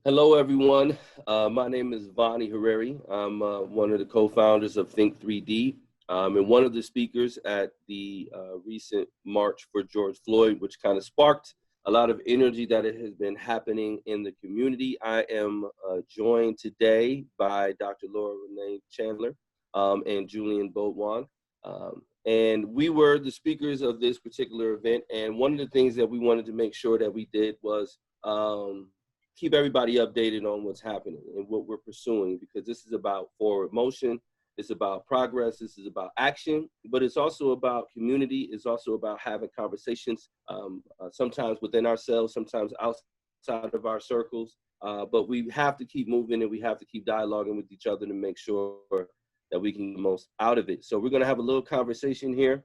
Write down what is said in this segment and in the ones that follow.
Hello, everyone. My name is Vani Hariri. I'm one of the co-founders of Think 3D and one of the speakers at the recent March for George Floyd, which kind of sparked a lot of energy that it has been happening in the community. I am joined today by Dr. Laura Renee Chandler and Julian Beaudoin. And we were the speakers of this particular event. And one of the things that we wanted to make sure that we did was keep everybody updated on what's happening and what we're pursuing, because this is about forward motion, it's about progress, this is about action, but it's also about community, it's also about having conversations, sometimes within ourselves, sometimes outside of our circles, but we have to keep moving and we have to keep dialoguing with each other to make sure that we can get the most out of it. So we're gonna have a little conversation here,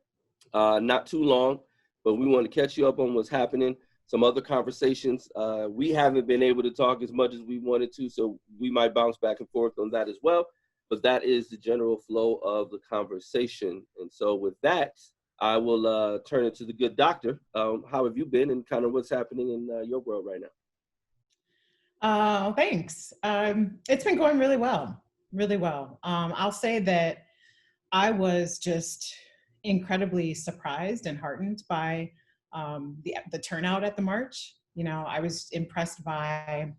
not too long, but we want to catch you up on what's happening. Some other conversations. We haven't been able to talk as much as we wanted to, so we might bounce back and forth on that as well. But that is the general flow of the conversation. And so with that, I will turn it to the good doctor. How have you been and kind of what's happening in your world right now? Thanks. It's been going really well, really well. I'll say that I was just incredibly surprised and heartened by the turnout at the march. You know, I was impressed by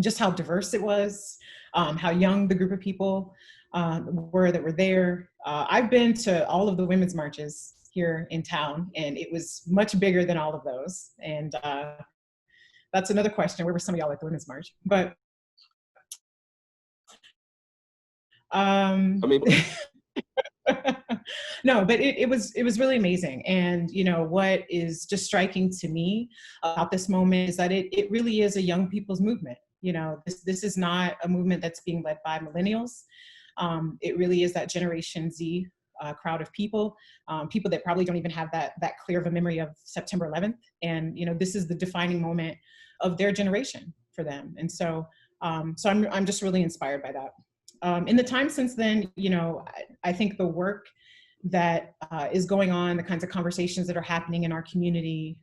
just how diverse it was, how young the group of people were that were there. I've been to all of the women's marches here in town, and it was much bigger than all of those. And that's another question. Where were some of y'all at the women's march? But no, but it was really amazing. And, you know, what is just striking to me about this moment is that it really is a young people's movement. You know, this is not a movement that's being led by millennials. It really is that Generation Z crowd of people, people that probably don't even have that clear of a memory of September 11th. And, you know, this is the defining moment of their generation for them. And so, I'm just really inspired by that. In the time since then, you know, I think the work that is going on, the kinds of conversations that are happening in our community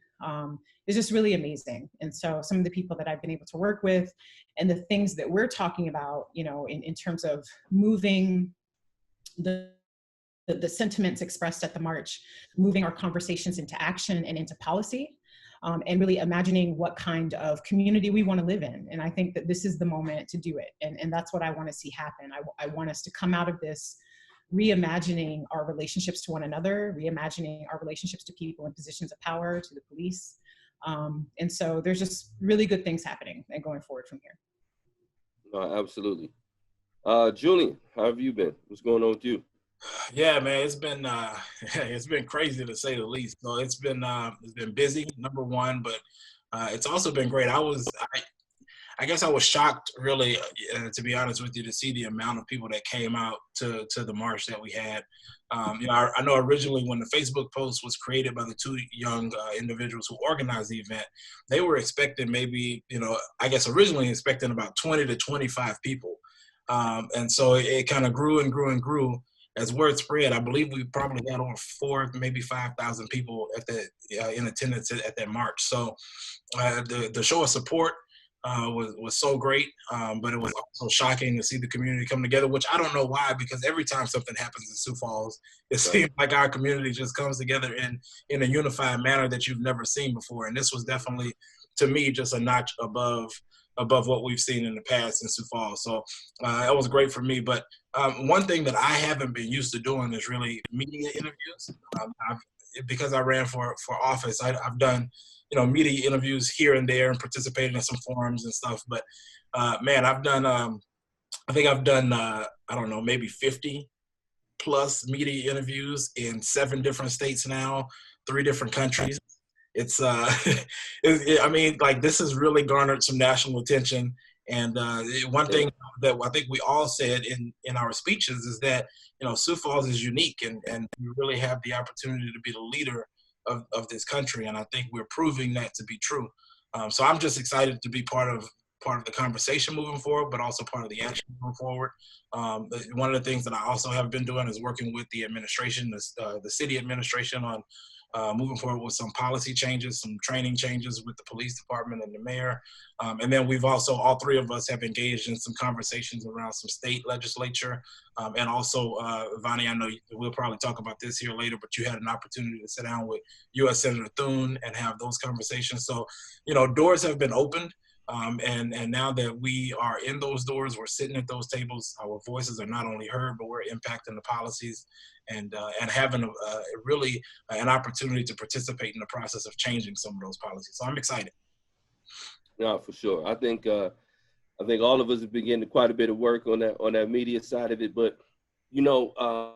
is just really amazing. And so some of the people that I've been able to work with and the things that we're talking about, you know, in terms of moving the sentiments expressed at the march, moving our conversations into action and into policy, and really imagining what kind of community we want to live in. And I think that this is the moment to do it. And that's what I want to see happen. I want us to come out of this reimagining our relationships to one another, reimagining our relationships to people in positions of power, to the police. And so there's just really good things happening and going forward from here. Absolutely. Julian, how have you been? What's going on with you? Yeah, man, it's been it's been crazy to say the least. So it's been busy, number one, but it's also been great. I guess I was shocked, really, to be honest with you, to see the amount of people that came out to the march that we had. You know, I know originally when the Facebook post was created by the two young individuals who organized the event, they were expecting maybe, you know, I guess originally expecting about 20 to 25 people. And so it kind of grew and grew and grew. As word spread, I believe we probably had over 4,000, maybe 5,000 people at in attendance at that march. So the show of support was so great, but it was also shocking to see the community come together, which I don't know why, because every time something happens in Sioux Falls, it seems like our community just comes together in a unified manner that you've never seen before. And this was definitely, to me, just a notch above what we've seen in the past in Sioux Falls. So that was great for me. But one thing that I haven't been used to doing is really media interviews. Because I ran for office, I've done, you know, media interviews here and there and participated in some forums and stuff. But man, I've done, I think I've done, I don't know, maybe 50 plus media interviews in 7 different states now, 3 different countries. It's I mean, like, this has really garnered some national attention. And one thing that I think we all said in our speeches is that, you know, Sioux Falls is unique, and you really have the opportunity to be the leader of this country. And I think we're proving that to be true. So I'm just excited to be part of the conversation moving forward, but also part of the action moving forward. One of the things that I also have been doing is working with the administration, the city administration, on moving forward with some policy changes, some training changes with the police department and the mayor. And then we've also, all three of us have engaged in some conversations around some state legislature. And also, Vonnie, I know we'll probably talk about this here later, but you had an opportunity to sit down with U.S. Senator Thune and have those conversations. So, you know, doors have been opened. And now that we are in those doors, we're sitting at those tables, our voices are not only heard, but we're impacting the policies and having really an opportunity to participate in the process of changing some of those policies. So I'm excited. No, for sure. I think all of us have been getting quite a bit of work on that media side of it, but you know,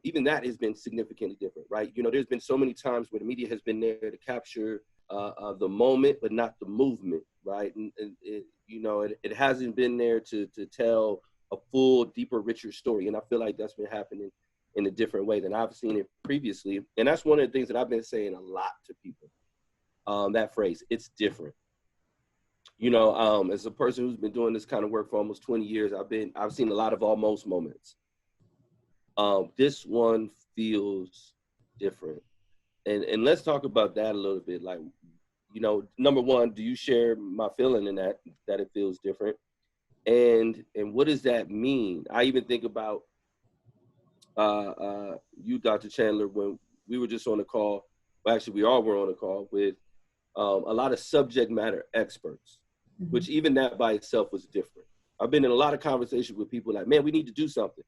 even that has been significantly different, right? You know, there's been so many times where the media has been there to capture the moment, but not the movement, right? And it, you know, it hasn't been there to tell a full, deeper, richer story. And I feel like that's been happening in a different way than I've seen it previously. And that's one of the things that I've been saying a lot to people. That phrase, it's different. You know, as a person who's been doing this kind of work for almost 20 years, I've seen a lot of almost moments. This one feels different. And let's talk about that a little bit. Like, you know, number one, do you share my feeling in that it feels different? And what does that mean? I even think about you, Dr. Chandler, when we were just on a call, well, actually we all were on a call with a lot of subject matter experts, mm-hmm. which even that by itself was different. I've been in a lot of conversations with people like, man, we need to do something.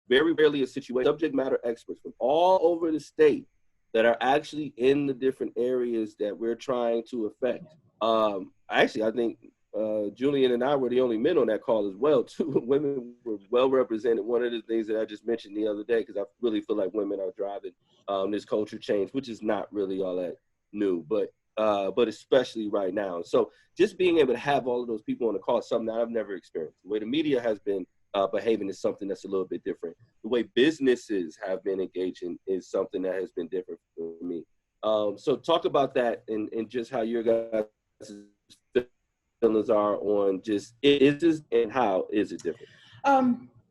Very rarely a situation, subject matter experts from all over the state that are actually in the different areas that we're trying to affect. Actually, I think Julian and I were the only men on that call as well, too. Women were well represented. One of the things that I just mentioned the other day, because I really feel like women are driving this culture change, which is not really all that new, but especially right now. So just being able to have all of those people on the call is something that I've never experienced. The way the media has been behaving is something that's a little bit different. The way businesses have been engaging is something that has been different for me. So talk about that and just how your guys' feelings are on just is this and how is it different?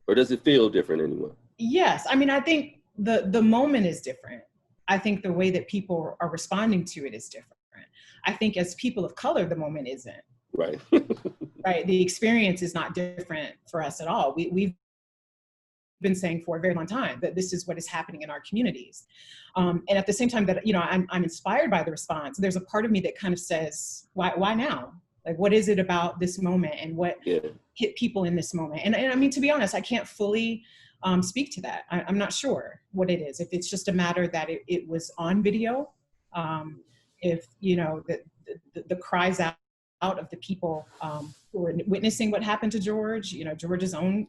Or does it feel different anyway? Yes, I mean, I think the moment is different. I think the way that people are responding to it is different. I think as people of color, the moment isn't. Right. Right. The experience is not different for us at all. We've been saying for a very long time that this is what is happening in our communities. And at the same time that, you know, I'm inspired by the response. There's a part of me that kind of says, why now? Like, what is it about this moment and what hit people in this moment? And I mean, to be honest, I can't fully speak to that. I'm not sure what it is. If it's just a matter that it was on video, if, you know, the cries out of the people who were witnessing what happened to George, you know, George's own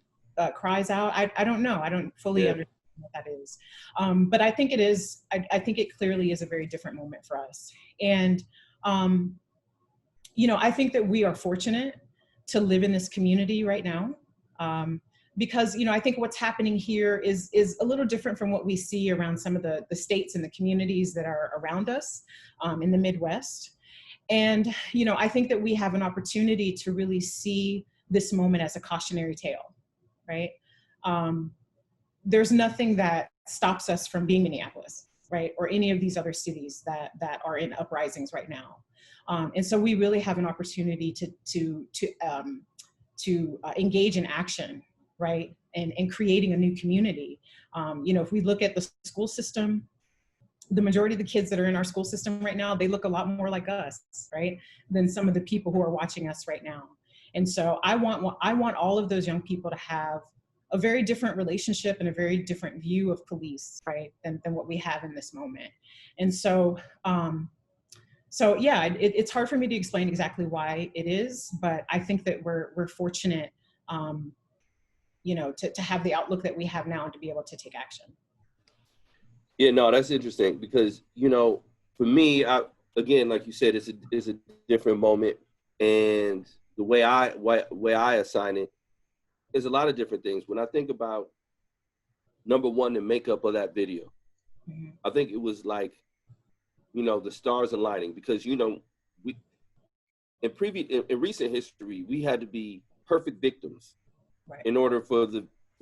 cries out. I don't know. I don't fully understand what that is. But I think it is, I think it clearly is a very different moment for us. And, you know, I think that we are fortunate to live in this community right now. Because, you know, I think what's happening here is a little different from what we see around some of the states and the communities that are around us in the Midwest. And, you know, I think that we have an opportunity to really see this moment as a cautionary tale, right? There's nothing that stops us from being Minneapolis, right? Or any of these other cities that are in uprisings right now. And so we really have an opportunity to engage in action, right? And creating a new community. You know, if we look at the school system, the majority of the kids that are in our school system right now, they look a lot more like us, right? Than some of the people who are watching us right now. And so I want all of those young people to have a very different relationship and a very different view of police, right? Than what we have in this moment. And so, yeah, it's hard for me to explain exactly why it is, but I think that we're fortunate, you know, to have the outlook that we have now and to be able to take action. Yeah, no, that's interesting because, you know, for me, again, like you said, it's a different moment, and the way I assign it is a lot of different things. When I think about, number one, the makeup of that video, mm-hmm. I think it was like, you know, the stars aligning because, you know, we in recent history we had to be perfect victims, right, in order for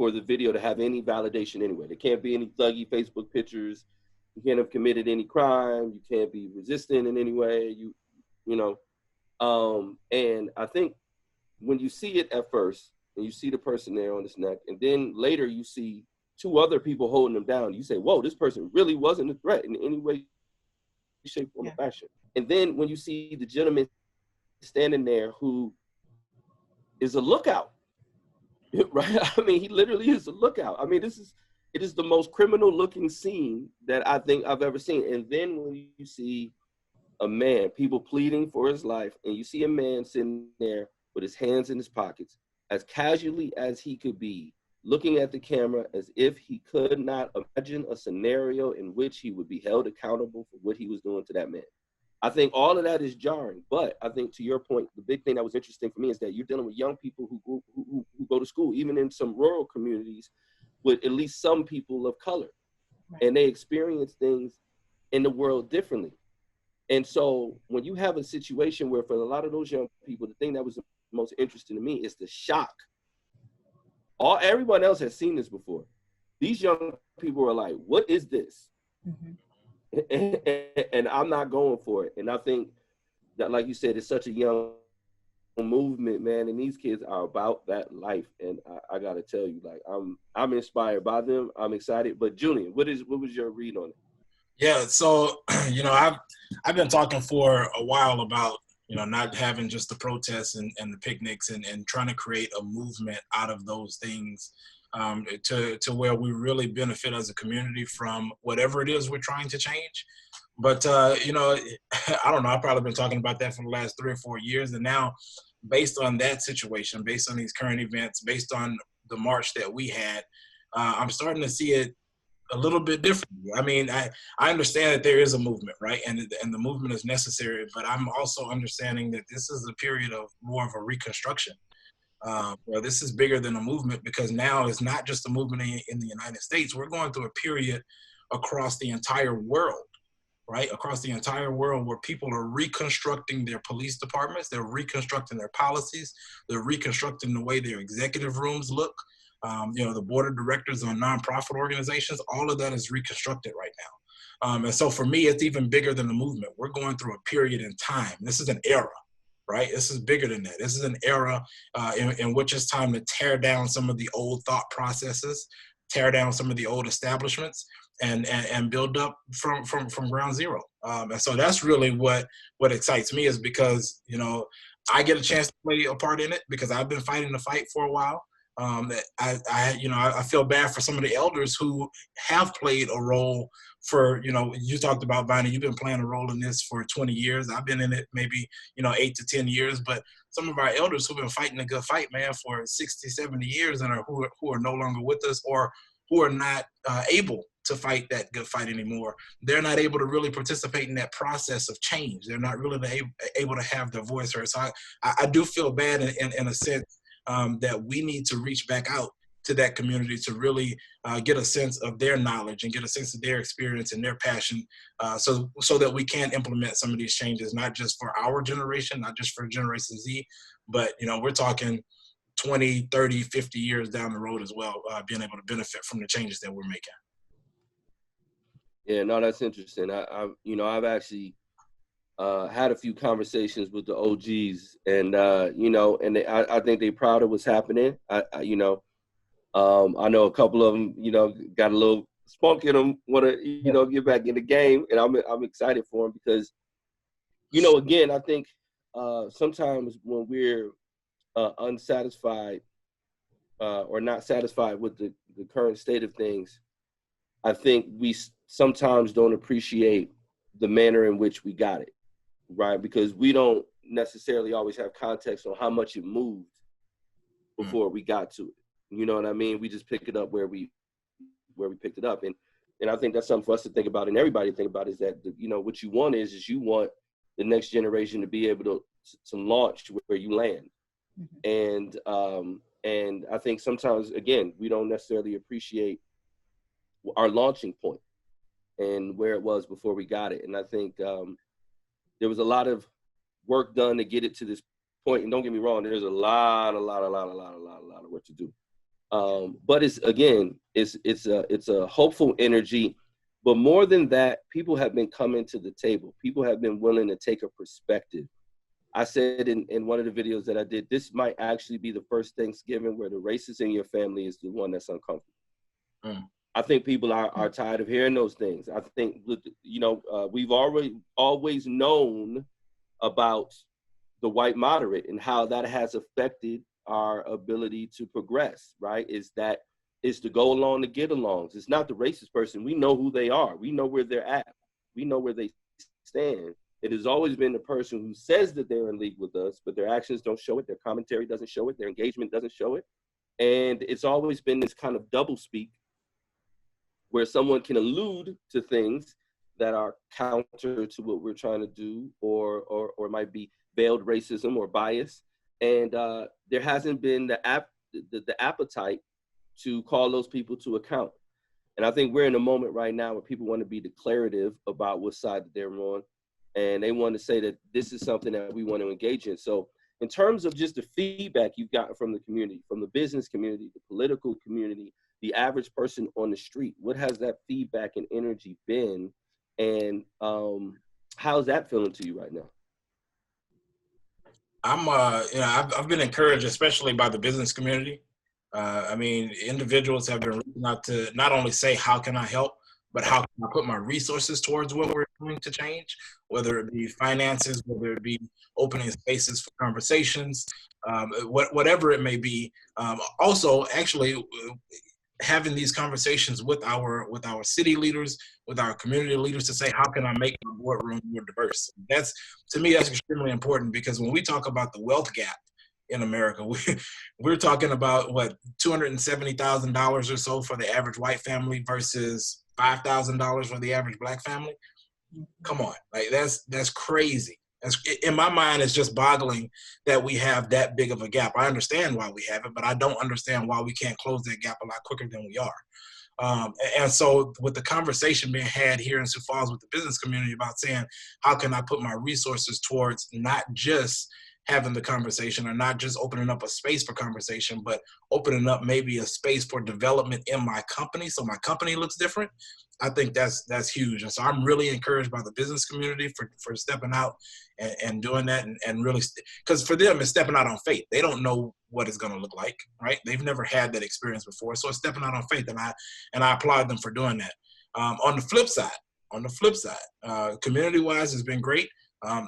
for the video to have any validation anyway. There can't be any thuggy Facebook pictures. You can't have committed any crime. You can't be resistant in any way. You know, and I think when you see it at first, and you see the person there on his neck, and then later you see two other people holding him down, you say, whoa, this person really wasn't a threat in any way, shape, form, or fashion. And then when you see the gentleman standing there who is a lookout, right? I mean, he literally is a lookout. I mean, it is the most criminal looking scene that I think I've ever seen. And then when you see a man, people pleading for his life, and you see a man sitting there with his hands in his pockets, as casually as he could be, looking at the camera as if he could not imagine a scenario in which he would be held accountable for what he was doing to that man. I think all of that is jarring, but I think to your point, the big thing that was interesting for me is that you're dealing with young people who go to school, even in some rural communities, with at least some people of color, right. And they experience things in the world differently. And so when you have a situation where for a lot of those young people, the thing that was the most interesting to me is the shock. Everyone else has seen this before. These young people are like, what is this? Mm-hmm. And I'm not going for it. And I think that, like you said, it's such a young movement, man. And these kids are about that life. And I got to tell you, like, I'm inspired by them. I'm excited. But Julian, what was your read on it? Yeah. So, you know, I've been talking for a while about, you know, not having just the protests and the picnics and trying to create a movement out of those things. To where we really benefit as a community from whatever it is we're trying to change. But, you know, I don't know, I've probably been talking about that for the last 3 or 4 years. And now, based on that situation, based on these current events, based on the march that we had, I'm starting to see it a little bit differently. I mean, I understand that there is a movement, right? And the movement is necessary, but I'm also understanding that this is a period of more of a reconstruction. Well, this is bigger than a movement, because now it's not just a movement in the United States. We're going through a period across the entire world, right? Across the entire world, where people are reconstructing their police departments, they're reconstructing their policies, they're reconstructing the way their executive rooms look. You know, the board of directors on nonprofit organizations, all of that is reconstructed right now. And so for me, it's even bigger than the movement. We're going through a period in time. This is an era. Right? This is bigger than that. This is an era in which it's time to tear down some of the old thought processes, tear down some of the old establishments, and build up from ground zero. And so that's really what excites me, is because, you know, I get a chance to play a part in it because I've been fighting the fight for a while. I feel bad for some of the elders who have played a role for, you know, you talked about, Bonnie, you've been playing a role in this for 20 years. I've been in it maybe, you know, 8 to 10 years, but some of our elders who've been fighting a good fight, man, for 60, 70 years and who are no longer with us, or who are not able to fight that good fight anymore. They're not able to really participate in that process of change. They're not really able to have their voice heard. So I do feel bad in a sense that we need to reach back out to that community to really get a sense of their knowledge and get a sense of their experience and their passion, so that we can implement some of these changes, not just for our generation, not just for Generation Z, but, you know, we're talking 20, 30, 50 years down the road as well, being able to benefit from the changes that we're making. Yeah, no, that's interesting. I've actually had a few conversations with the OGs, and I think they're proud of what's happening. I know a couple of them, you know, got a little spunk in them, want to, get back in the game, and I'm excited for them because, you know, again, I think sometimes when we're unsatisfied or not satisfied with the current state of things, I think we sometimes don't appreciate the manner in which we got it, right? Because we don't necessarily always have context on how much it moved before we got to it. You know what I mean? We just pick it up where we picked it up. And I think that's something for us to think about, and everybody to think about, is that, you know, what you want is you want the next generation to be able to launch where you land. Mm-hmm. And I think sometimes, again, we don't necessarily appreciate our launching point and where it was before we got it. And I think there was a lot of work done to get it to this point. And don't get me wrong, there's a lot of work to do. But it's a hopeful energy. But more than that, people have been coming to the table. People have been willing to take a perspective. I said in one of the videos that I did, this might actually be the first Thanksgiving where the racist in your family is the one that's uncomfortable. Mm. I think people are tired of hearing those things. I think, we've always known about the white moderate and how that has affected our ability to progress, right? Is to go along to get alongs. It's not the racist person. We know who they are. We know where they're at. We know where they stand. It has always been the person who says that they're in league with us, but their actions don't show it. Their commentary doesn't show it. Their engagement doesn't show it. And it's always been this kind of double speak where someone can allude to things that are counter to what we're trying to do, or might be veiled racism or bias. And there hasn't been the appetite to call those people to account. And I think we're in a moment right now where people want to be declarative about what side that they're on. And they want to say that this is something that we want to engage in. So in terms of just the feedback you've gotten from the community, from the business community, the political community, the average person on the street, what has that feedback and energy been? And how's that feeling to you right now? I've been encouraged, especially by the business community. Individuals have been reaching out to not only say, how can I help, but how can I put my resources towards what we're doing to change, whether it be finances, whether it be opening spaces for conversations, whatever it may be. Also, actually, having these conversations with our city leaders, with our community leaders, to say, how can I make my boardroom more diverse? To me, that's extremely important, because when we talk about the wealth gap in America, we're talking about what, $270,000 or so for the average white family versus $5,000 for the average black family. Come on, like that's crazy. In my mind, it's just boggling that we have that big of a gap. I understand why we have it, but I don't understand why we can't close that gap a lot quicker than we are. And so with the conversation being had here in Sioux Falls with the business community about saying, how can I put my resources towards not just having the conversation, or not just opening up a space for conversation, but opening up maybe a space for development in my company so my company looks different, I think that's huge. And so I'm really encouraged by the business community for stepping out and doing that, and really, because for them, it's stepping out on faith. They don't know what it's going to look like, right? They've never had that experience before. So it's stepping out on faith, and I applaud them for doing that. On the flip side, community-wise, it's been great.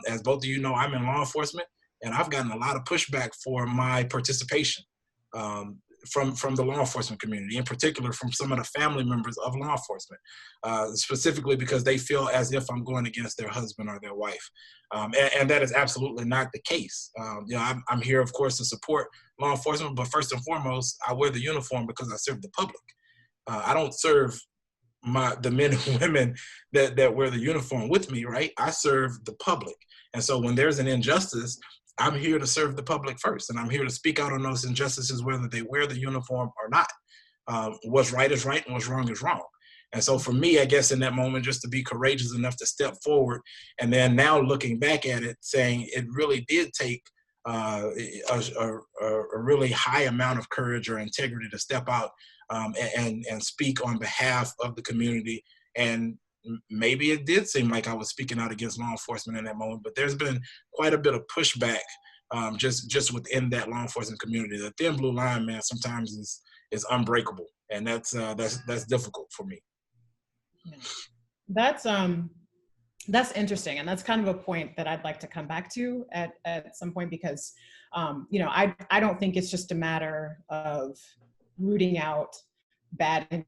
As both of you know, I'm in law enforcement, and I've gotten a lot of pushback for my participation from the law enforcement community, in particular from some of the family members of law enforcement, specifically because they feel as if I'm going against their husband or their wife. And that is absolutely not the case. I'm here, of course, to support law enforcement, but first and foremost, I wear the uniform because I serve the public. I don't serve the men and women that wear the uniform with me, right? I serve the public. And so when there's an injustice, I'm here to serve the public first, and I'm here to speak out on those injustices, whether they wear the uniform or not. What's right is right, and what's wrong is wrong. And so for me, I guess in that moment, just to be courageous enough to step forward, and then now looking back at it, saying it really did take a really high amount of courage or integrity to step out and speak on behalf of the community. And maybe it did seem like I was speaking out against law enforcement in that moment, but there's been quite a bit of pushback just within that law enforcement community. The thin blue line, man, sometimes is unbreakable, and that's difficult for me. That's interesting, and that's kind of a point that I'd like to come back to at some point, because I don't think it's just a matter of rooting out bad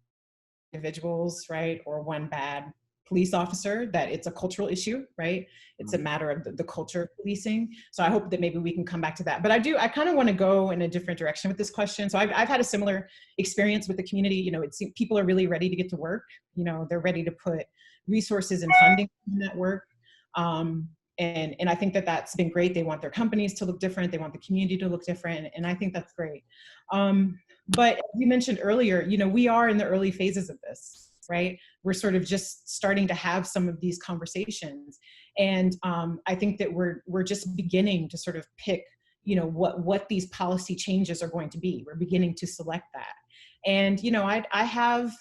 individuals, right, or one bad police officer, that it's a cultural issue, right? It's a matter of the culture of policing. So I hope that maybe we can come back to that. But I kind of want to go in a different direction with this question. So I've had a similar experience with the community. It seems people are really ready to get to work. They're ready to put resources and funding in that work. And I think that that's been great. They want their companies to look different. They want the community to look different. And I think that's great. But you mentioned earlier, we are in the early phases of this, right? We're sort of just starting to have some of these conversations. And I think that we're just beginning to sort of pick, what these policy changes are going to be. We're beginning to select that. And, you know, I have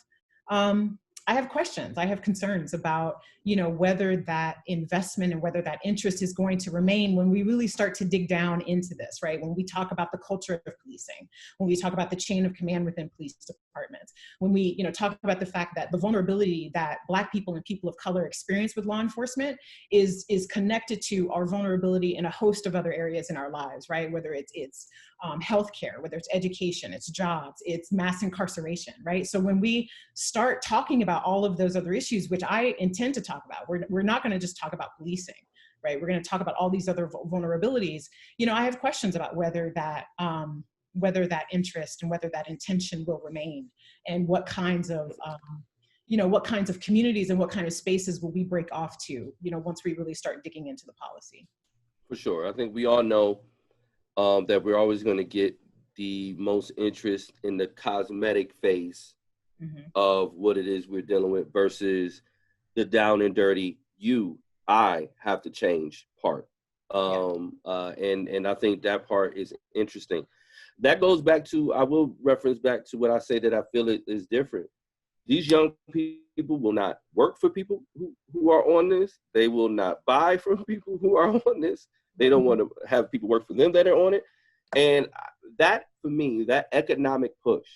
questions. I have concerns about, you know, whether that investment and whether that interest is going to remain when we really start to dig down into this, right? When we talk about the culture of policing, when we talk about the chain of command within police departments, when we, you know, talk about the fact that the vulnerability that Black people and people of color experience with law enforcement is connected to our vulnerability in a host of other areas in our lives, right? Whether it's healthcare, whether it's education, it's jobs, it's mass incarceration, right? So when we start talking about all of those other issues, which I intend to talk about, we're not going to just talk about policing, right? We're going to talk about all these other vulnerabilities. You know, I have questions about whether that interest and whether that intention will remain, and what kinds of you know, what kinds of communities and what kind of spaces will we break off to, you know, once we really start digging into the policy. For sure. I think we all know that we're always going to get the most interest in the cosmetic phase of what it is we're dealing with versus the down and dirty, I have to change part. And I think that part is interesting. That goes back to, I will reference back to what I say that I feel it is different. These young people will not work for people who are on this. They will not buy from people who are on this. They don't want to have people work for them that are on it. And that, for me, that economic push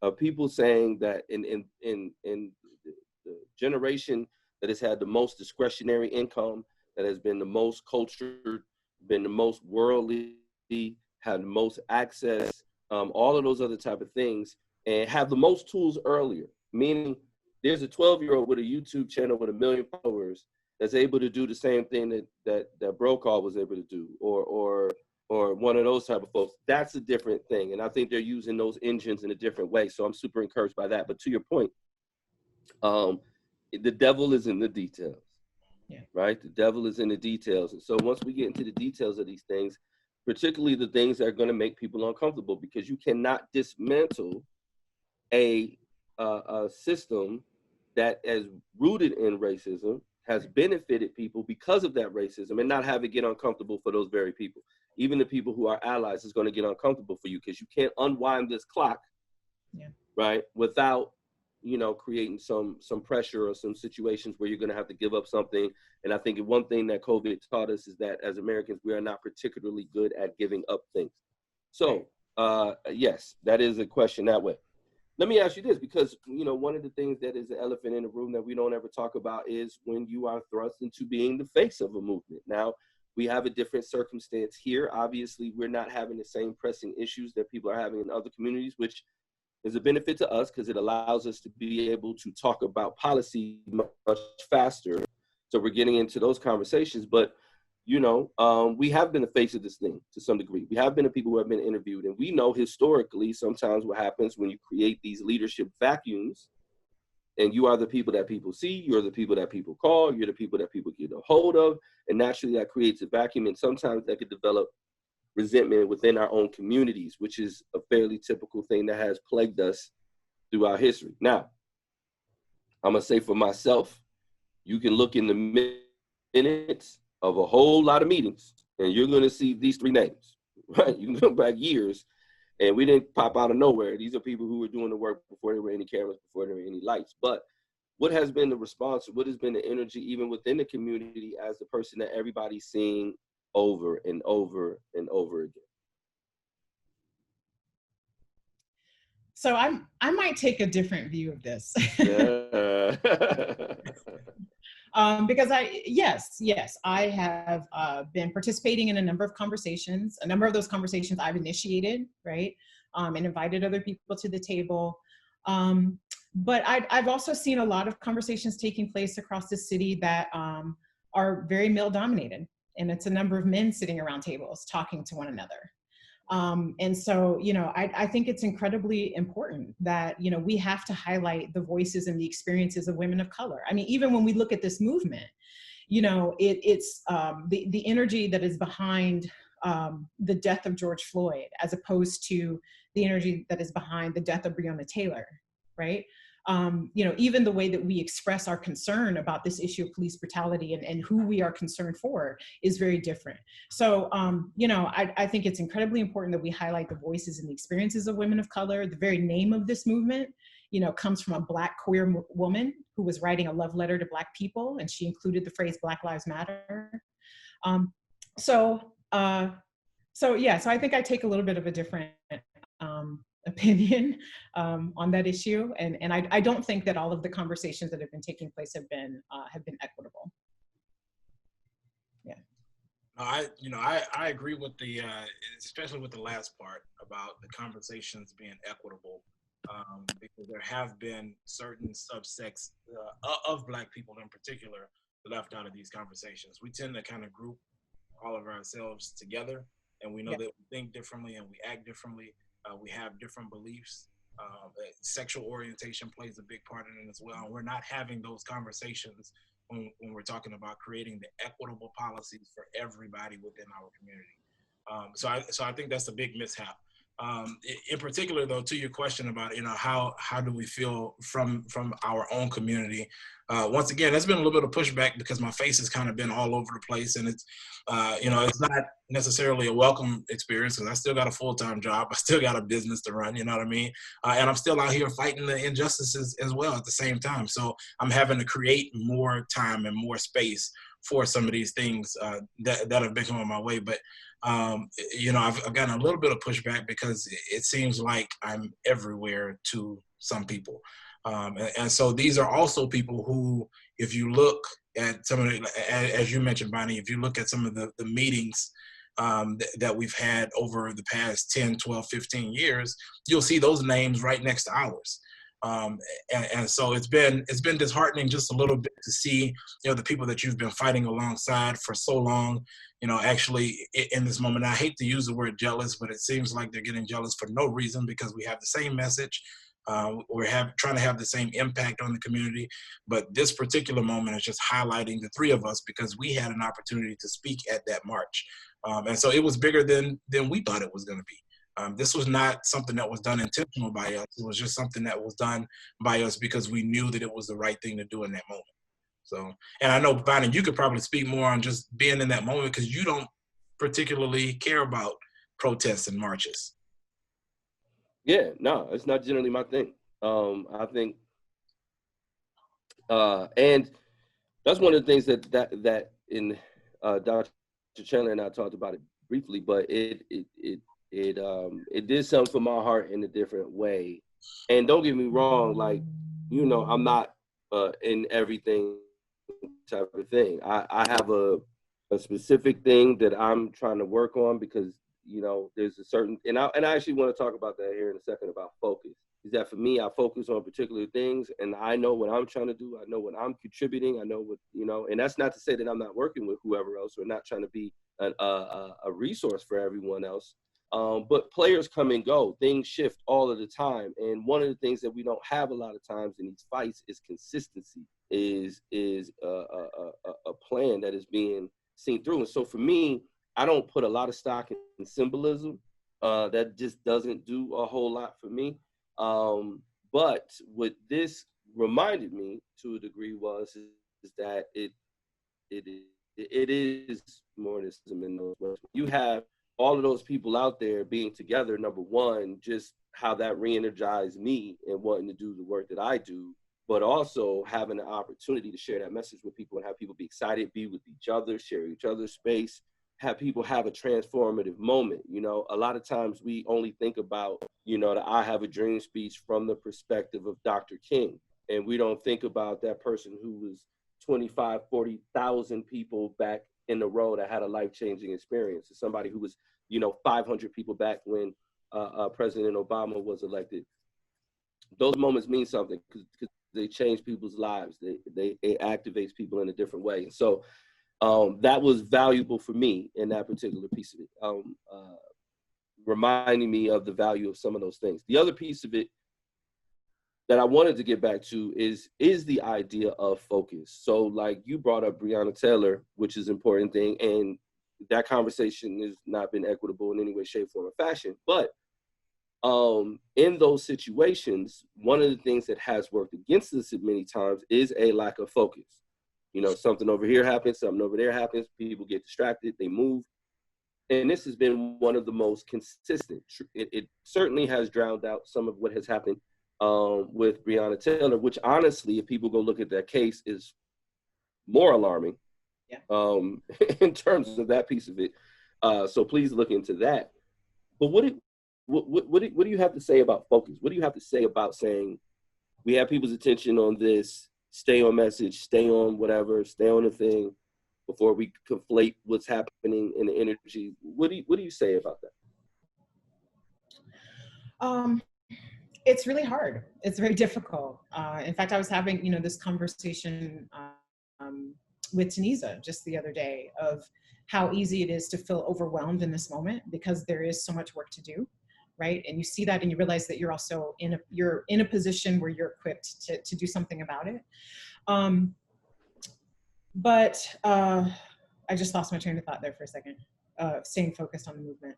of people saying that in the generation that has had the most discretionary income, that has been the most cultured, been the most worldly, had the most access, all of those other type of things, and have the most tools earlier. Meaning there's a 12-year-old with a YouTube channel with 1 million followers that's able to do the same thing that Brokaw was able to do, or one of those type of folks. That's a different thing. And I think they're using those engines in a different way. So I'm super encouraged by that. But to your point, the devil is in the details, right? The devil is in the details. And so once we get into the details of these things, particularly the things that are going to make people uncomfortable, because you cannot dismantle a system that is rooted in racism, has benefited people because of that racism, and not have it get uncomfortable for those very people. Even the people who are allies is going to get uncomfortable for you, because you can't unwind this clock, right, without, you know, creating some pressure or some situations where you're going to have to give up something. And I think one thing that COVID taught us is that as Americans, we are not particularly good at giving up things. So yes, that is a question that way. Let me ask you this, because, you know, one of the things that is the elephant in the room that we don't ever talk about is when you are thrust into being the face of a movement. Now, we have a different circumstance here. Obviously, we're not having the same pressing issues that people are having in other communities, which is a benefit to us because it allows us to be able to talk about policy much faster. So we're getting into those conversations. But, you know, we have been the face of this thing to some degree. We have been the people who have been interviewed. And we know historically sometimes what happens when you create these leadership vacuums, and you are the people that people see, you're the people that people call, you're the people that people get a hold of. And naturally that creates a vacuum. And sometimes that could develop resentment within our own communities, which is a fairly typical thing that has plagued us throughout history. Now, I'm going to say for myself, you can look in the minutes of a whole lot of meetings, and you're going to see these 3 names, right? You can go back years, and we didn't pop out of nowhere. These are people who were doing the work before there were any cameras, before there were any lights. But what has been the response? What has been the energy, even within the community, as the person that everybody's seeing over and over and over again? So I might take a different view of this. Because I have been participating in a number of conversations. A number of those conversations I've initiated, right, and invited other people to the table. But I've also seen a lot of conversations taking place across the city that are very male dominated, and it's a number of men sitting around tables talking to one another. And so, you know, I think it's incredibly important that, you know, we have to highlight the voices and the experiences of women of color. I mean, even when we look at this movement, you know, it's the energy that is behind the death of George Floyd, as opposed to the energy that is behind the death of Breonna Taylor, right? you know, even the way that we express our concern about this issue of police brutality and who we are concerned for is very different. So, you know, I think it's incredibly important that we highlight the voices and the experiences of women of color. The very name of this movement, you know, comes from a Black queer woman who was writing a love letter to Black people, and she included the phrase Black Lives Matter. So yeah, so I think I take a little bit of a different opinion on that issue, and I don't think that all of the conversations that have been taking place have been equitable. Yeah. I agree with the especially with the last part about the conversations being equitable, because there have been certain subsects of Black people in particular left out of these conversations. We tend to kind of group all of ourselves together, and we know that we think differently and we act differently. We have different beliefs. Sexual orientation plays a big part in it as well. And we're not having those conversations when we're talking about creating the equitable policies for everybody within our community. So I think that's a big mishap. In particular, though, to your question about, you know, how do we feel from our own community? Once again, there's been a little bit of pushback because my face has kind of been all over the place, and it's you know, it's not necessarily a welcome experience because I still got a full-time job, I still got a business to run, you know what I mean? And I'm still out here fighting the injustices as well at the same time. So I'm having to create more time and more space for some of these things that have been coming my way. But you know, I've gotten a little bit of pushback because it seems like I'm everywhere to some people. And so these are also people who, if you look at some of the, as you mentioned, Bonnie, if you look at some of the meetings that we've had over the past 10, 12, 15 years, you'll see those names right next to ours. And so it's been disheartening just a little bit to see, you know, the people that you've been fighting alongside for so long, you know, actually in this moment. I hate to use the word jealous, but it seems like they're getting jealous for no reason because we have the same message. We're trying to have the same impact on the community, but this particular moment is just highlighting the three of us because we had an opportunity to speak at that march. And so it was bigger than we thought it was going to be. This was not something that was done intentional by us. It was just something that was done by us because we knew that it was the right thing to do in that moment. So, and I know, Bonnie, you could probably speak more on just being in that moment because you don't particularly care about protests and marches. Yeah, no, it's not generally my thing. I think, and that's one of the things that in Dr. Chandler and I talked about it briefly, but it did something for my heart in a different way. And don't get me wrong, like, you know, I'm not in everything type of thing. I have a specific thing that I'm trying to work on because, you know, there's a certain, and I actually want to talk about that here in a second about focus. Is that for me, I focus on particular things and I know what I'm trying to do. I know what I'm contributing. I know what, you know, and that's not to say that I'm not working with whoever else or not trying to be a resource for everyone else. But players come and go, things shift all of the time. And one of the things that we don't have a lot of times in these fights is consistency, is a plan that is being seen through. And so for me, I don't put a lot of stock in symbolism. That just doesn't do a whole lot for me. But what this reminded me to a degree is that it is more than those ways. You have all of those people out there being together. Number one, just how that re-energized me and wanting to do the work that I do, but also having an opportunity to share that message with people and have people be excited, be with each other, share each other's space, have people have a transformative moment. You know, a lot of times we only think about, you know, the I Have a Dream speech from the perspective of Dr. King. And we don't think about that person who was 25, 40,000 people back in the row that had a life-changing experience. It's somebody who was, you know, 500 people back when President Obama was elected. Those moments mean something because they change people's lives. It activates people in a different way. And so that was valuable for me in that particular piece of it, reminding me of the value of some of those things. The other piece of it that I wanted to get back to is the idea of focus. So like you brought up Breonna Taylor, which is an important thing, and that conversation has not been equitable in any way, shape, form, or fashion. But In those situations, one of the things that has worked against us many times is a lack of focus. You know, something over here happens, something over there happens, people get distracted, they move. And this has been one of the most consistent. It certainly has drowned out some of what has happened with Breonna Taylor, which honestly, if people go look at that case, is more alarming in terms of that piece of it. So please look into that. But what do you have to say about focus? What do you have to say about saying we have people's attention on this, stay on message, stay on whatever, stay on the thing before we conflate what's happening in the energy? What do you say about that? It's really hard. It's very difficult. In fact, I was having, this conversation with Tunisia just the other day of how easy it is to feel overwhelmed in this moment because there is so much work to do, right? And you see that and you realize that you're also you're in a position where you're equipped to do something about it. But I just lost my train of thought there for a second, staying focused on the movement.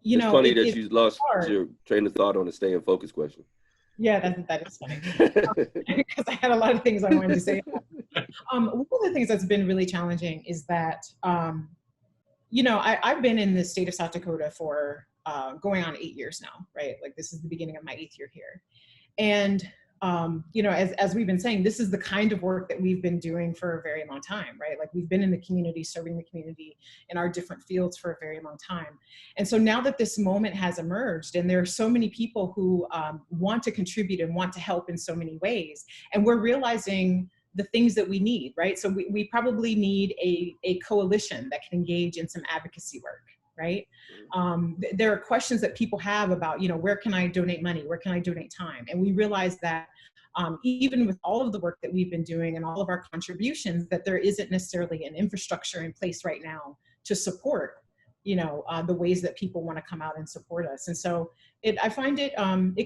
It's funny that you lost your train of thought on the stay in focus question. Yeah, that is funny. Because I had a lot of things I wanted to say. One of the things that's been really challenging is that, I've been in the state of South Dakota for going on 8 years now, right? Like this is the beginning of my 8th year here. And as we've been saying, this is the kind of work that we've been doing for a very long time, right? Like we've been in the community, serving the community in our different fields for a very long time. And so now that this moment has emerged and there are so many people who want to contribute and want to help in so many ways, and we're realizing the things that we need, right? So we probably need a coalition that can engage in some advocacy work, right? There are questions that people have about, where can I donate money? Where can I donate time? And we realize that even with all of the work that we've been doing and all of our contributions, that there isn't necessarily an infrastructure in place right now to support, the ways that people want to come out and support us. And so I find it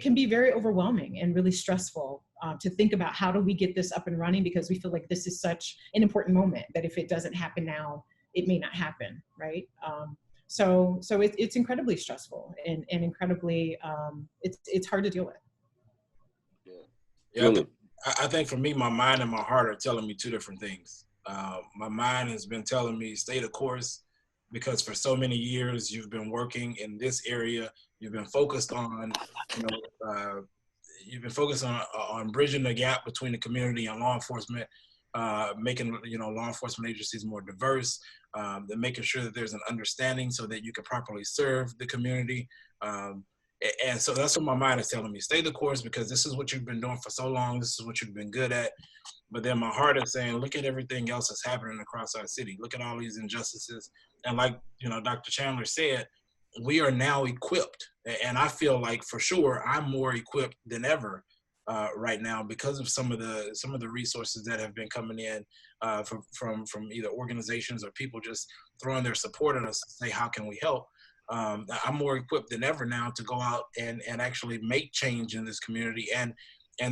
can be very overwhelming and really stressful to think about how do we get this up and running, because we feel like this is such an important moment that if it doesn't happen now, it may not happen, right? So it's incredibly stressful and incredibly, it's hard to deal with. Yeah, I think for me, my mind and my heart are telling me two different things. My mind has been telling me stay the course, because for so many years you've been working in this area. You've been focused on, on bridging the gap between the community and law enforcement, making law enforcement agencies more diverse, then making sure that there's an understanding so that you can properly serve the community. And so that's what my mind is telling me. Stay the course, because this is what you've been doing for so long. This is what you've been good at. But then my heart is saying, look at everything else that's happening across our city. Look at all these injustices. And like, Dr. Chandler said, we are now equipped. And I feel like for sure I'm more equipped than ever right now because of some of the resources that have been coming in from either organizations or people just throwing their support at us to say, how can we help? I'm more equipped than ever now to go out and actually make change in this community, and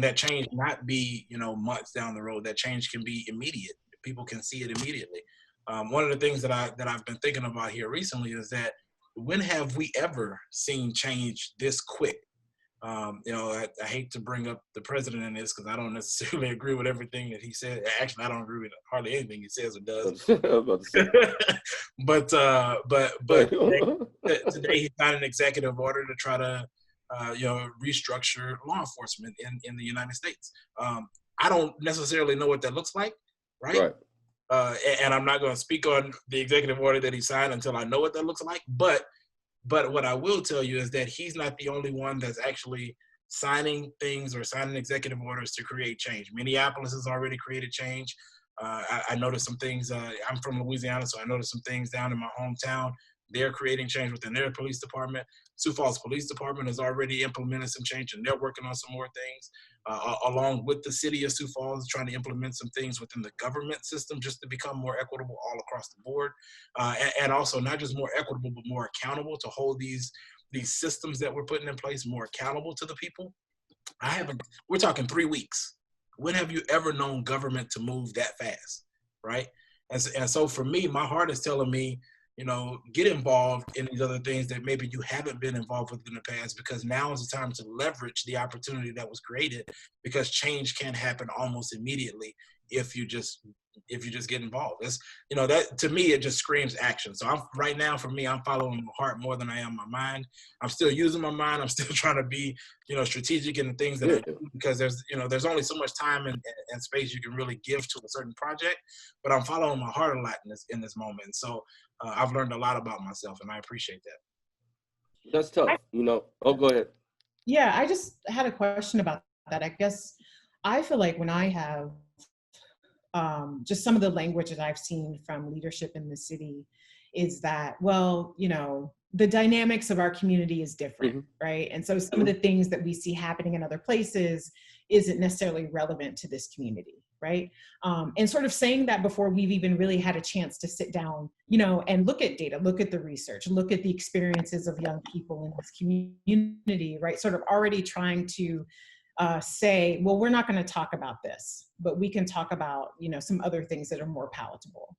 that change not be, months down the road. That change can be immediate. People can see it immediately. One of the things that I've been thinking about here recently is that when have we ever seen change this quick? I hate to bring up the president in this because I don't necessarily agree with everything that he said. Actually, I don't agree with hardly anything he says or does. But today he signed an executive order to try to, restructure law enforcement in the United States. I don't necessarily know what that looks like, right? And I'm not going to speak on the executive order that he signed until I know what that looks like. But what I will tell you is that he's not the only one that's actually signing things or signing executive orders to create change. Minneapolis has already created change. I noticed some things. I'm from Louisiana, so I noticed some things down in my hometown. They're creating change within their police department. Sioux Falls Police Department has already implemented some change, and they're working on some more things, along with the city of Sioux Falls, trying to implement some things within the government system just to become more equitable all across the board, and also not just more equitable, but more accountable, to hold these systems that we're putting in place more accountable to the people. We're talking 3 weeks. When have you ever known government to move that fast, right? And so for me, my heart is telling me, you know, get involved in these other things that maybe you haven't been involved with in the past, because now is the time to leverage the opportunity that was created, because change can happen almost immediately if you just get involved. That's, you know, that to me, it just screams action. So right now, for me, I'm following my heart more than I am my mind. I'm still using my mind. I'm still trying to be, you know, strategic in the things that I do, because there's only so much time and space you can really give to a certain project. But I'm following my heart a lot in this moment. So I've learned a lot about myself, and I appreciate that. That's tough, you know. Oh, go ahead. Yeah, I just had a question about that. I guess I feel like when I have just some of the language that I've seen from leadership in the city is that, well, you know, the dynamics of our community is different, right? And so some of the things that we see happening in other places isn't necessarily relevant to this community, right? And sort of saying that before we've even really had a chance to sit down, you know, and look at data, look at the research, look at the experiences of young people in this community, right? Sort of already trying to say, well, we're not going to talk about this, but we can talk about, you know, some other things that are more palatable.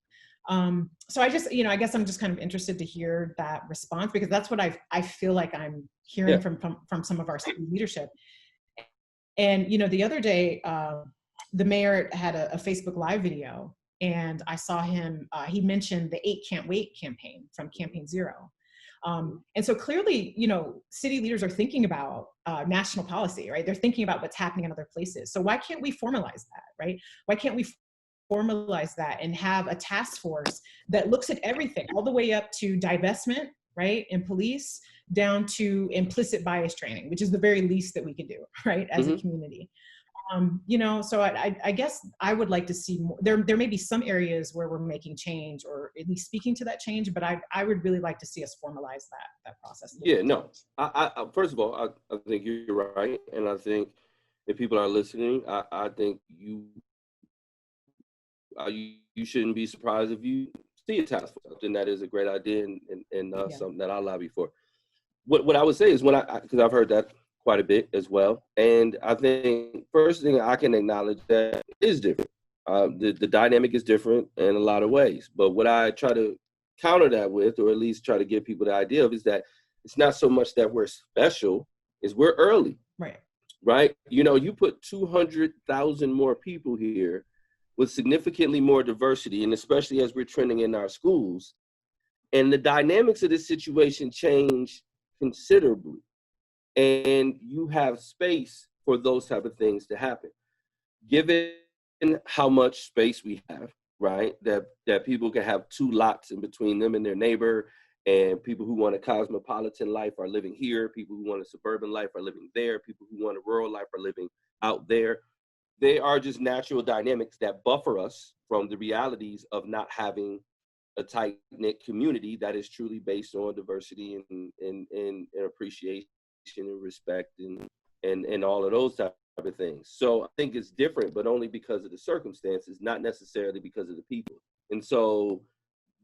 So I just, you know, I guess I'm just kind of interested to hear that response, because that's what I feel like I'm hearing from some of our city leadership. And, you know, the other day, the mayor had a Facebook Live video, and I saw him, he mentioned the 8 Can't Wait campaign from Campaign Zero. And so clearly, you know, city leaders are thinking about national policy, right? They're thinking about what's happening in other places. So why can't we formalize that, right? Why can't we formalize that and have a task force that looks at everything, all the way up to divestment, right, in police, down to implicit bias training, which is the very least that we could do, right, as a community. You know, so I guess I would like to see more. There may be some areas where we're making change, or at least speaking to that change, but I would really like to see us formalize that process. Yeah, no. I first of all, I think you're right, and I think if people are listening, I think you shouldn't be surprised if you see a task force. And that is a great idea, and something that I'll lobby for. What I would say is, because I've heard that quite a bit as well, and I think first thing I can acknowledge that is different. The dynamic is different in a lot of ways, but what I try to counter that with, or at least try to give people the idea of, is that it's not so much that we're special, is we're early. Right? You know, you put 200,000 more people here with significantly more diversity, and especially as we're trending in our schools, and the dynamics of this situation change considerably, and you have space for those type of things to happen. Given how much space we have, right, that people can have 2 lots in between them and their neighbor, and people who want a cosmopolitan life are living here, people who want a suburban life are living there, people who want a rural life are living out there. They are just natural dynamics that buffer us from the realities of not having a tight-knit community that is truly based on diversity and appreciation and respect and all of those type of things. So I think it's different, but only because of the circumstances, not necessarily because of the people. And so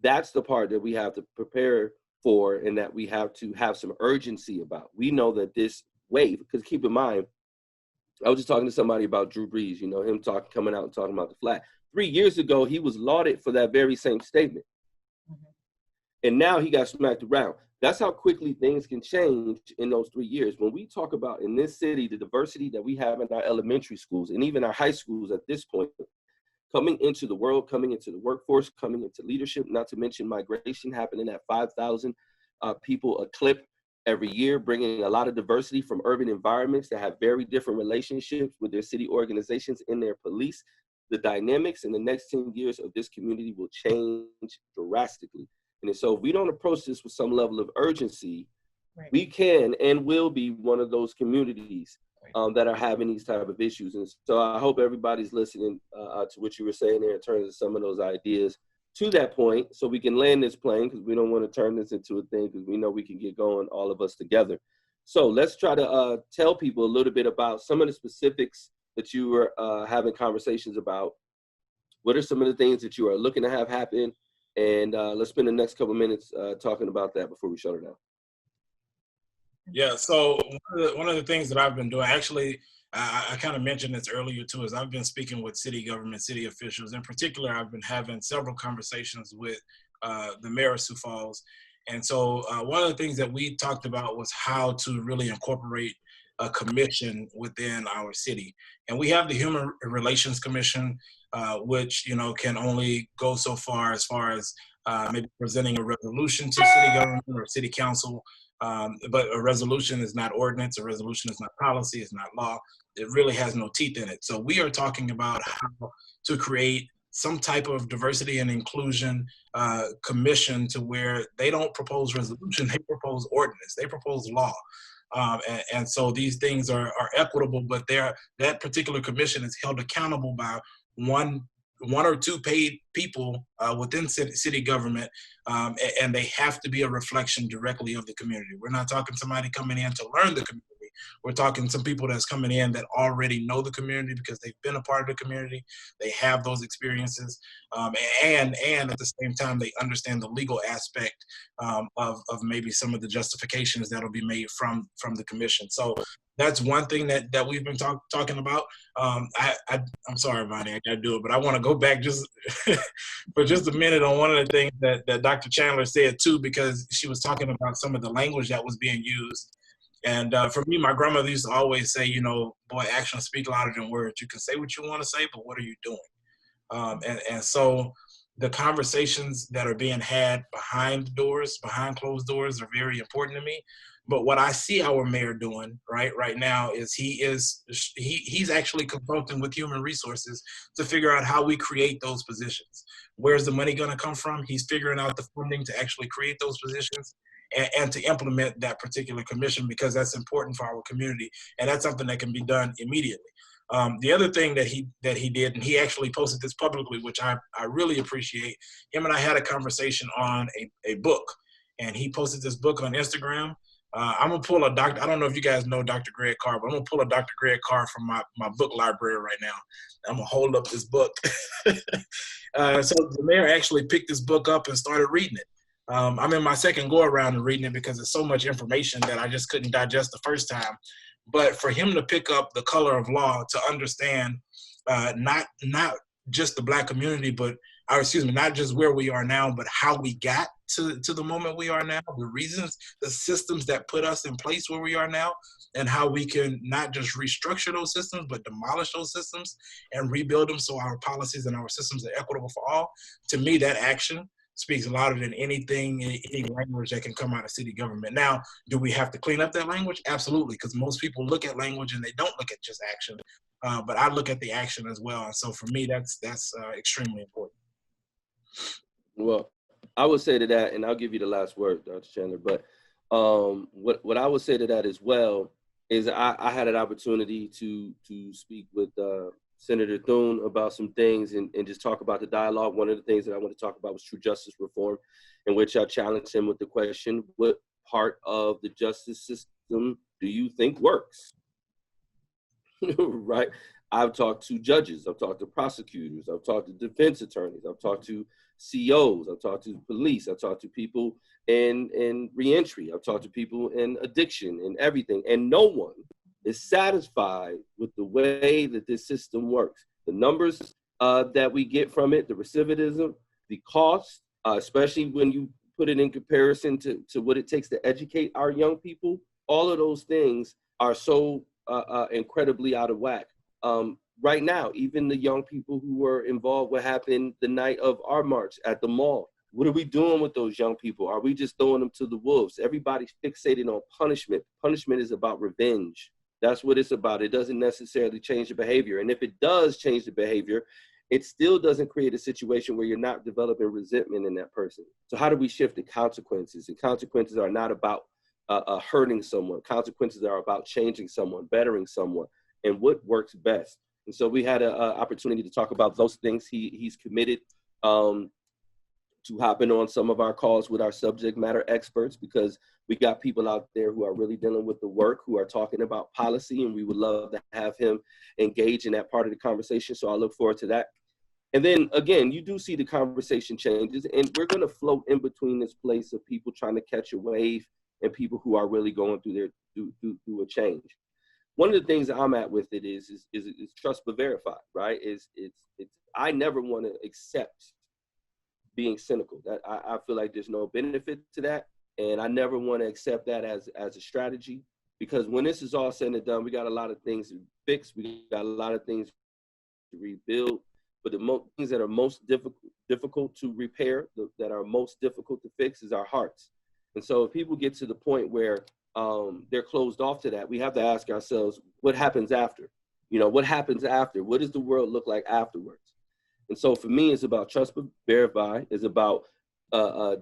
that's the part that we have to prepare for, and that we have to have some urgency about. We know that this wave, because keep in mind, I was just talking to somebody about Drew Brees, you know, him coming out and talking about the flag. 3 years ago, he was lauded for that very same statement. And now he got smacked around. That's how quickly things can change in those 3 years. When we talk about in this city, the diversity that we have in our elementary schools and even our high schools at this point, coming into the world, coming into the workforce, coming into leadership, not to mention migration happening at 5,000 people a clip every year, bringing a lot of diversity from urban environments that have very different relationships with their city organizations and their police. The dynamics in the next 10 years of this community will change drastically. And so if we don't approach this with some level of urgency, we can and will be one of those communities that are having these type of issues. And so I hope everybody's listening to what you were saying there in terms of some of those ideas to that point, so we can land this plane, because we don't want to turn this into a thing, because we know we can get going, all of us together. So let's try to tell people a little bit about some of the specifics that you were having conversations about. What are some of the things that you are looking to have happen? And let's spend the next couple minutes talking about that before we shut it down. Yeah, so one of the things that I've been doing, actually, I kind of mentioned this earlier too, is I've been speaking with city government, city officials. In particular, I've been having several conversations with the mayor of Sioux Falls. And so one of the things that we talked about was how to really incorporate a commission within our city. And we have the Human Relations Commission, which, you know, can only go so far as maybe presenting a resolution to city government or city council. But a resolution is not ordinance, a resolution is not policy, it's not law. It really has no teeth in it. So we are talking about how to create some type of diversity and inclusion commission to where they don't propose resolution, they propose ordinance, they propose law. And so these things are equitable, but that particular commission is held accountable by one or two paid people within city government, and they have to be a reflection directly of the community. We're not talking somebody coming in to learn the community. We're talking some people that's coming in that already know the community because they've been a part of the community. They have those experiences, and at the same time, they understand the legal aspect of maybe some of the justifications that'll be made from the commission. So that's one thing that we've been talking about. I'm sorry, Vonnie, I gotta do it, but I want to go back just for just a minute on one of the things that Dr. Chandler said too, because she was talking about some of the language that was being used. And for me, my grandmother used to always say, you know, boy, actions speak louder than words. You can say what you want to say, but what are you doing? And so the conversations that are being had behind closed doors are very important to me. But what I see our mayor doing right now is he's actually consulting with human resources to figure out how we create those positions. Where's the money going to come from? He's figuring out the funding to actually create those positions and to implement that particular commission, because that's important for our community, and that's something that can be done immediately. The other thing that he did, and he actually posted this publicly, which I really appreciate. Him and I had a conversation on a book, and he posted this book on Instagram. I'm gonna pull I don't know if you guys know Dr. Greg Carr, but I'm gonna pull a Dr. Greg Carr from my book library right now. I'm gonna hold up this book. So the mayor actually picked this book up and started reading it. I'm in my second go around and reading it because it's so much information that I just couldn't digest the first time. But for him to pick up The Color of Law, to understand not just the Black community, but not just where we are now, but how we got to the moment we are now, the reasons, the systems that put us in place where we are now, and how we can not just restructure those systems, but demolish those systems and rebuild them so our policies and our systems are equitable for all. To me, that action speaks louder than anything, any language that can come out of city government. Now, do we have to clean up that language? Absolutely, because most people look at language and they don't look at just action. But I look at the action as well. And so for me, that's extremely important. Well, I would say to that, and I'll give you the last word, Dr. Chandler, but what I would say to that as well is I had an opportunity to speak with Senator Thune about some things and just talk about the dialogue. One of the things that I want to talk about was true justice reform, in which I challenged him with the question, what part of the justice system do you think works? Right? I've talked to judges, I've talked to prosecutors, I've talked to defense attorneys, I've talked to COs, I've talked to police, I've talked to people in reentry, I've talked to people in addiction and everything, and no one is satisfied with the way that this system works. The numbers that we get from it, the recidivism, the cost, especially when you put it in comparison to what it takes to educate our young people, all of those things are so incredibly out of whack. Right now, even the young people who were involved, what happened the night of our march at the mall, what are we doing with those young people? Are we just throwing them to the wolves? Everybody's fixated on punishment. Punishment is about revenge. That's what it's about. It doesn't necessarily change the behavior. And if it does change the behavior, it still doesn't create a situation where you're not developing resentment in that person. So how do we shift the consequences? And consequences are not about hurting someone. Consequences are about changing someone, bettering someone, and what works best. And so we had an opportunity to talk about those things. He's committed to hopping on some of our calls with our subject matter experts, because we got people out there who are really dealing with the work, who are talking about policy, and we would love to have him engage in that part of the conversation. So I look forward to that. And then again, you do see the conversation changes, and we're going to float in between this place of people trying to catch a wave and people who are really going through through a change. One of the things that I'm at with it is trust but verify, right? It's I never want to accept being cynical. That I feel like there's no benefit to that. And I never want to accept that as a strategy, because when this is all said and done, we got a lot of things to fix. We got a lot of things to rebuild. But the things that are most difficult to repair, that are most difficult to fix, is our hearts. And so if people get to the point where they're closed off to that, we have to ask ourselves, what happens after? You know, what happens after? What does the world look like afterwards? And so for me, it's about trust but verify. It's about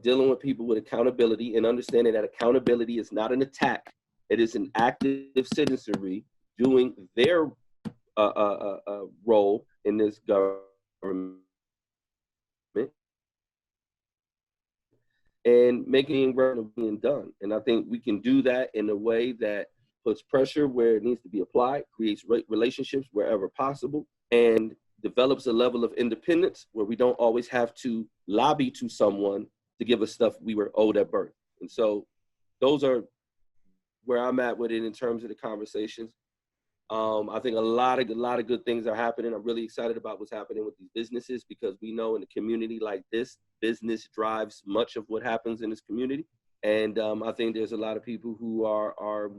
dealing with people with accountability and understanding that accountability is not an attack. It is an active citizenry doing their role in this government and making it being done. And I think we can do that in a way that puts pressure where it needs to be applied, creates relationships wherever possible, and develops a level of independence where we don't always have to lobby to someone to give us stuff we were owed at birth. And so those are where I'm at with it in terms of the conversations. I think a lot of good things are happening. I'm really excited about what's happening with these businesses, because we know in a community like this, business drives much of what happens in this community. And I think there's a lot of people who are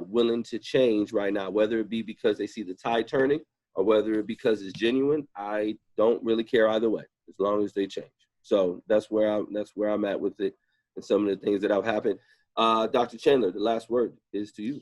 willing to change right now, whether it be because they see the tide turning or whether it because it's genuine. I don't really care either way, as long as they change. So that's where I'm at with it, and some of the things that have happened. Dr. Chandler, the last word is to you.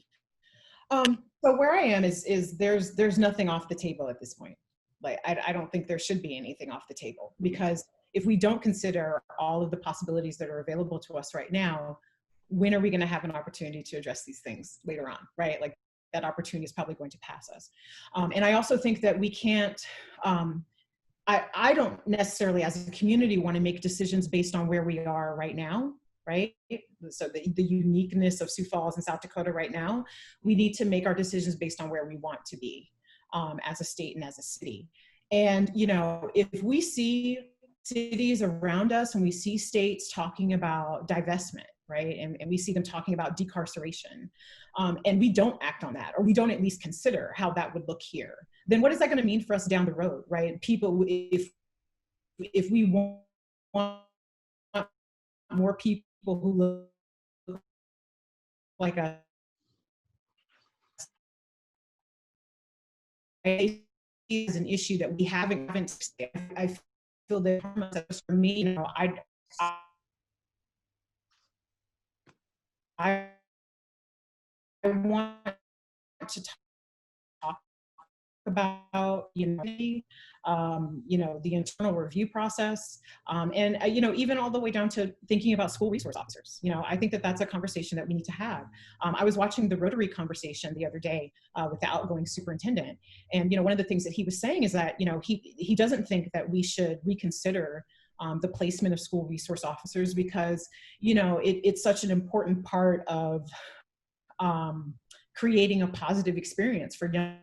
So where I am is there's nothing off the table at this point. Like, I don't think there should be anything off the table, because if we don't consider all of the possibilities that are available to us right now, when are we going to have an opportunity to address these things later on, right? Like, that opportunity is probably going to pass us. And I also think that we can't, I don't necessarily as a community want to make decisions based on where we are right now, right? So the uniqueness of Sioux Falls and South Dakota right now, we need to make our decisions based on where we want to be as a state and as a city. And, you know, if we see cities around us and we see states talking about divestment, right? And we see them talking about decarceration, and we don't act on that, or we don't at least consider how that would look here, then what is that going to mean for us down the road, right? People, if we want more people who look like us, is an issue that we haven't. I feel that for me, you know, I want to talk about, you know, the internal review process, and you know, even all the way down to thinking about school resource officers. You know, I think that that's a conversation that we need to have. I was watching the Rotary conversation the other day with the outgoing superintendent, and you know, one of the things that he was saying is that, you know, he doesn't think that we should reconsider the placement of school resource officers, because, you know, it's such an important part of creating a positive experience for young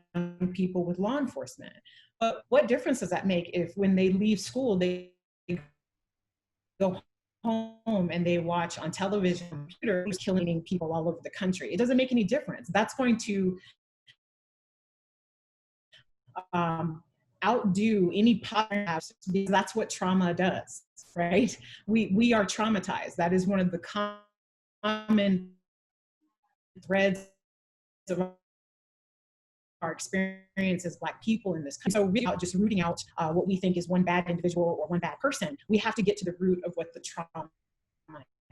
people with law enforcement. But what difference does that make if when they leave school, they go home and they watch on television, computers killing people all over the country? It doesn't make any difference. That's going to outdo any podcast, because that's what trauma does, right? We are traumatized. That is one of the common threads of our experience as Black people in this country. So really just rooting out what we think is one bad individual or one bad person, we have to get to the root of what the trauma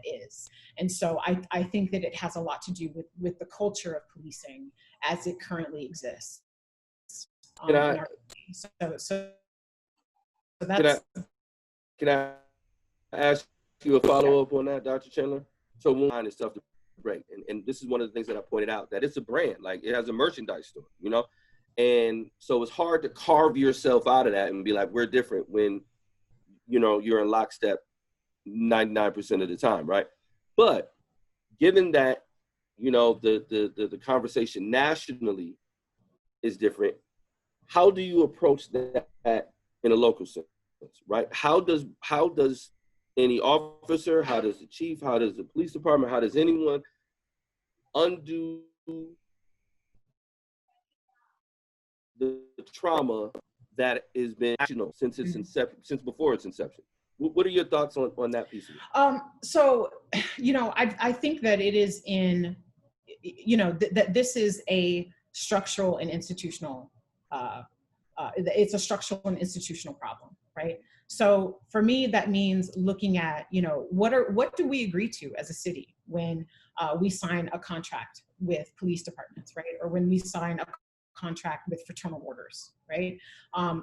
is. And so I think that it has a lot to do with the culture of policing as it currently exists. So that's. Can I ask you a follow-up on that, Dr. Chandler? So one is tough to break. And this is one of the things that I pointed out, that it's a brand, like it has a merchandise store, you know? And so it's hard to carve yourself out of that and be like, we're different, when, you know, you're in lockstep 99% of the time, right? But given that, you know, the conversation nationally is different, how do you approach that in a local sense, right? How does any officer, how does the chief, how does the police department, how does anyone undo the trauma that has been national since its inception, since before its inception? What are your thoughts on that piece of it? So, I think that it is that this is a structural and institutional, it's a structural and institutional problem, right? So for me, that means looking at, what do we agree to as a city when we sign a contract with police departments, right? Or when we sign a contract with fraternal orders, right?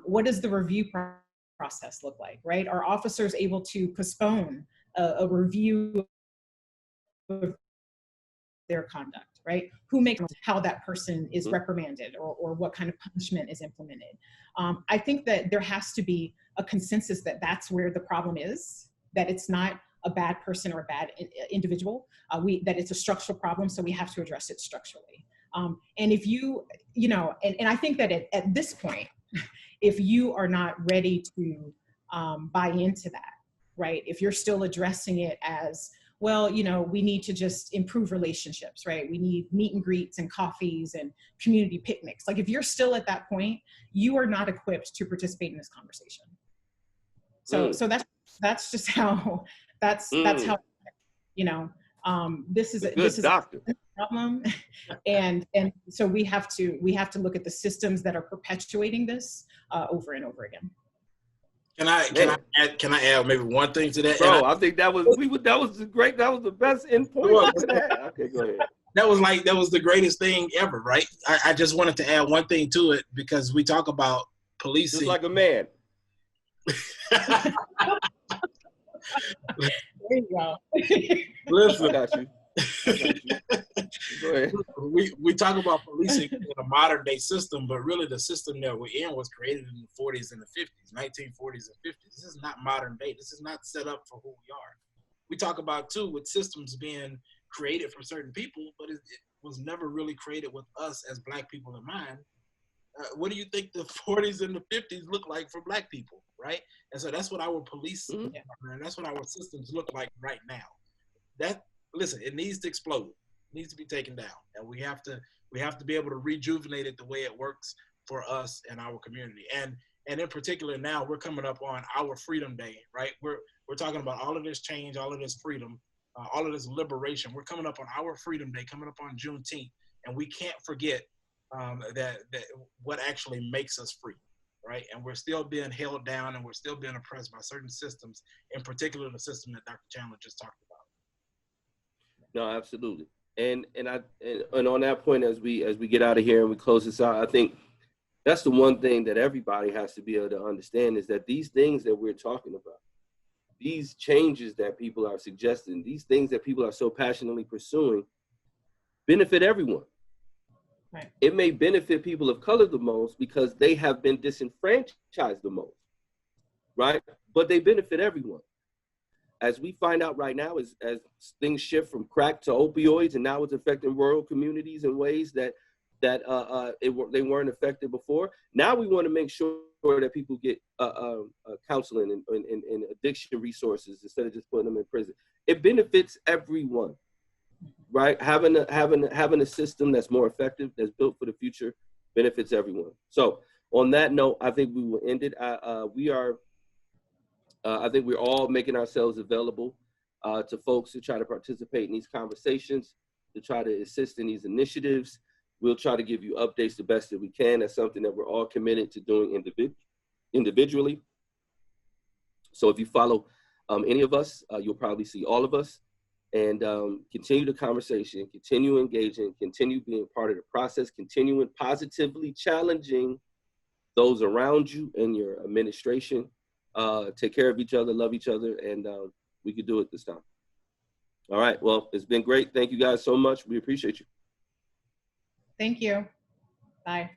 What does the review process look like, right? Are officers able to postpone a review of their conduct, right? Who makes how that person is reprimanded or what kind of punishment is implemented? I think that there has to be a consensus that that's where the problem is, that it's not a bad person or a bad individual, that it's a structural problem, so we have to address it structurally. And if and I think that at this point, if you are not ready to buy into that, right? If you're still addressing it as, well, we need to just improve relationships, right? We need meet and greets and coffees and community picnics. Like if you're still at that point, you are not equipped to participate in this conversation. So that's just how this is a problem, and so we have to look at the systems that are perpetuating this over and over again. Can I add maybe one thing to that? Bro, I think that was great. That was the best endpoint. Okay, go ahead. That was the greatest thing ever, right? I just wanted to add one thing to it because we talk about policing. Just like a man. There you go. Listen, I got you. Go ahead. We talk about policing in a modern day system, but really the system that we're in was created in the 40s and the 50s, 1940s and 50s. This is not modern day. This is not set up for who we are. We talk about too with systems being created for certain people, but it was never really created with us as Black people in mind. What do you think the 40s and the 50s look like for Black people, right? And so that's what our police, and that's what our systems look like right now. Listen, it needs to explode. It needs to be taken down, and we have to be able to rejuvenate it the way it works for us and our community. And in particular, now we're coming up on our Freedom Day, right? We're talking about all of this change, all of this freedom, all of this liberation. We're coming up on our Freedom Day, coming up on Juneteenth, and we can't forget that what actually makes us free, right? And we're still being held down, and we're still being oppressed by certain systems, in particular the system that Dr. Chandler just talked about. No, absolutely. And on that point, as we get out of here and we close this out, I think that's the one thing that everybody has to be able to understand is that these things that we're talking about, these changes that people are suggesting, these things that people are so passionately pursuing, benefit everyone. Right. It may benefit people of color the most because they have been disenfranchised the most, right? But they benefit everyone. As we find out right now, as things shift from crack to opioids, and now it's affecting rural communities in ways that they weren't affected before. Now we want to make sure that people get counseling and addiction resources instead of just putting them in prison. It benefits everyone, right? Having a system that's more effective, that's built for the future, benefits everyone. So on that note, I think we will end it. I think we're all making ourselves available to folks to try to participate in these conversations, to try to assist in these initiatives. We'll try to give you updates the best that we can. That's something that we're all committed to doing individually. So if you follow any of us, you'll probably see all of us. And continue the conversation, continue engaging, continue being part of the process, continuing positively challenging those around you and your administration. Take care of each other, love each other, and we could do it this time. All right, well, it's been great. Thank you guys so much. We appreciate you. Thank you. Bye.